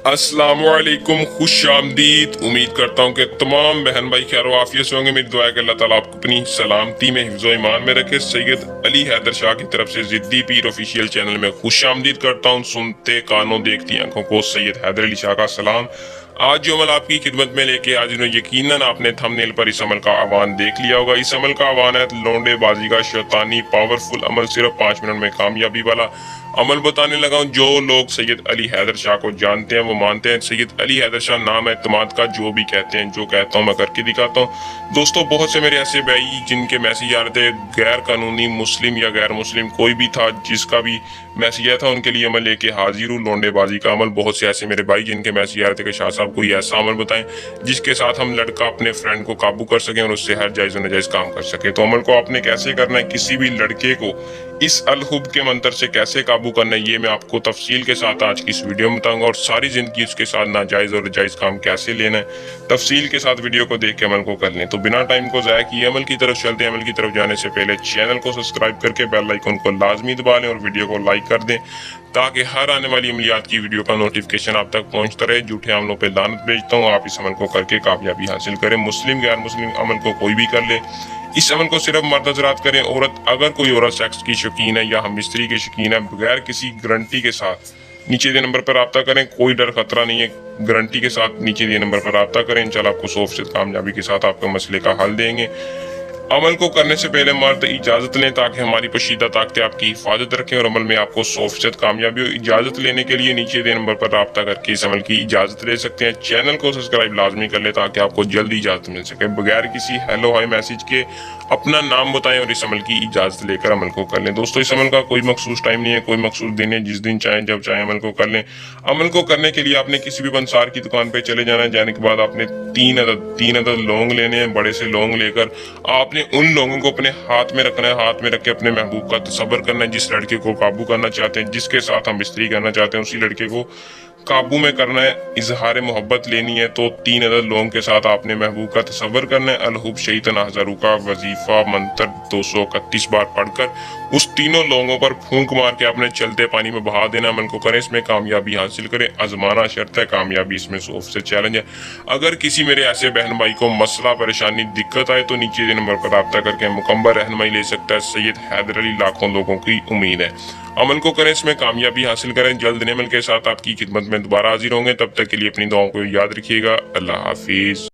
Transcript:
अस्सलामुअलैकुम, खुश आमदीद। उम्मीद करता हूँ कि तमाम बहन भाई खैर आफियत से होंगे। मेरी दुआ है कि अल्लाह ताला आपको अपनी सलामती में हिफ्ज़ो ईमान में रखे। सैयद अली हैदर शाह की तरफ से ज़िद्दी पीर ऑफिशियल चैनल में खुश आमदीद करता हूँ। सुनते कानों देखती आंखों को सैयद हैदर अली शाह का सलाम। आज जो अमल आपकी खिदमत में लेके आज यकीनन आपने थंबनेल पर इस अमल का आह्वान देख लिया होगा। इस अमल का आह्वान है लौंडे बाजी का शैतानी पावरफुल अमल, सिर्फ 5 मिनट में कामयाबी वाला अमल बताने लगा हूँ। जो लोग सैयद अली हैदर शाह को जानते हैं वो मानते हैं सैयद अली हैदर शाह नाम एतमाद का, जो भी कहते हैं, जो कहता हूँ मैं करके दिखाता हूँ। दोस्तों, बहुत से मेरे ऐसे भाई जिनके मैसेज आ रहे थे, गैर कानूनी मुस्लिम या गैर मुस्लिम कोई भी था, जिसका भी मैसेज आया था उनके लिए अमल लेके हाजिर हूँ, लौंडेबाजी का अमल। बहुत से ऐसे मेरे भाई जिनके मैसेज आ रहे थे कि शाह साहब कोई ऐसा अमल बताएं जिसके साथ हम लड़का अपने फ्रेंड को काबू कर सकें और उससे हर जायज नाजायज काम कर सके। तो अमल को आपने कैसे करना है, किसी भी लड़के को इस अलहुब के मंत्र से कैसे काबू करना है, ये मैं आपको तफसील के साथ आज की इस वीडियो में बताऊंगा। और सारी जिंदगी उसके साथ नाजायज और जायज काम कैसे लेना है, तफसील के साथ वीडियो को देख के अमल को कर लें। तो बिना टाइम को जाया किए अमल की तरफ चलते हैं। अमल की तरफ जाने से पहले चैनल को सब्सक्राइब करके बेल आइकन को लाजमी दबा लें और वीडियो को लाइक कर दें, ताकि हर आने वाली अमलियात की वीडियो का नोटिफिकेशन आप तक पहुंचता रहे। झूठे अमलों पे लानत भेजता हूँ, आप इस अमल को करके कामयाबी हासिल करें। मुस्लिम गैर मुस्लिम अमल को कोई भी कर ले, इस अमल को सिर्फ मर्द हज़रात करें। औरत, अगर कोई औरत सेक्स की शौकीन है या हम मिस्त्री की शौकीन है, बगैर किसी गारंटी के साथ नीचे दिए नंबर पर रब्ता करें। कोई डर खतरा नहीं है, गारंटी के साथ नीचे दिए नंबर पर रब्ता करें। इंशाल्लाह आपको 100% कामयाबी के साथ आपके मसले का हल देंगे। अमल को करने से पहले मर्द इजाजत लें, ताकि हमारी पोशीदा ताकतें आपकी हिफाजत रखें और अमल में आपको 100% कामयाबी हो। इजाजत लेने के लिए नीचे दे नंबर पर राब्ता करके इस अमल की इजाजत ले सकते हैं। चैनल को सब्सक्राइब लाजमी कर ले, ताकि आपको जल्दी इजाजत मिल सके। बगैर किसी हेलो हाय मैसेज के अपना नाम बताएं और इस अमल की इजाजत लेकर अमल को कर लें। दोस्तों, इस अमल का कोई मखसूस टाइम नहीं है, कोई मखसूस दिन है, जिस दिन चाहें जब चाहें अमल को कर लें। अमल को करने के लिए आपने किसी भी पंसार की दुकान पे चले जाना है। जाने के बाद आपने तीन अदद लौंग लेने हैं। बड़े से लौंग लेकर आपने उन लोगों को अपने हाथ में रखना है। हाथ में रख के अपने महबूब का तसव्वुर करना है। जिस लड़के को काबू करना चाहते हैं, जिसके साथ हम बिस्तरी करना चाहते हैं, उसी लड़के को काबू में करना है। इजहार मोहब्बत लेनी है तो 3 अदद लोगों के साथ आपने महबूब का तसव्वुर करना है। अलहुब शैतान हज़ारू का वजीफा मंत्र 231 बार पढ़कर उस तीनों लोगों पर फूंक मार के आपने चलते पानी में बहा देना। अमल को करें, इसमें कामयाबी हासिल करें। आजमाना शर्त है, कामयाबी इसमें 100% चैलेंज है। अगर किसी मेरे ऐसे बहन भाई को मसला परेशानी दिक्कत आए तो नीचे नंबर पर रब्ता करके मुकम्मल रहनुमाई ले सकता है। सैयद हैदर अली लाखों लोगों की उम्मीद है। अमल को करें, इसमें कामयाबी हासिल करें। जल्द नए अमल के साथ आपकी खिदमत में दोबारा हाजिर होंगे। तब तक के लिए अपनी दुआओं को याद रखिएगा। अल्लाह हाफिज।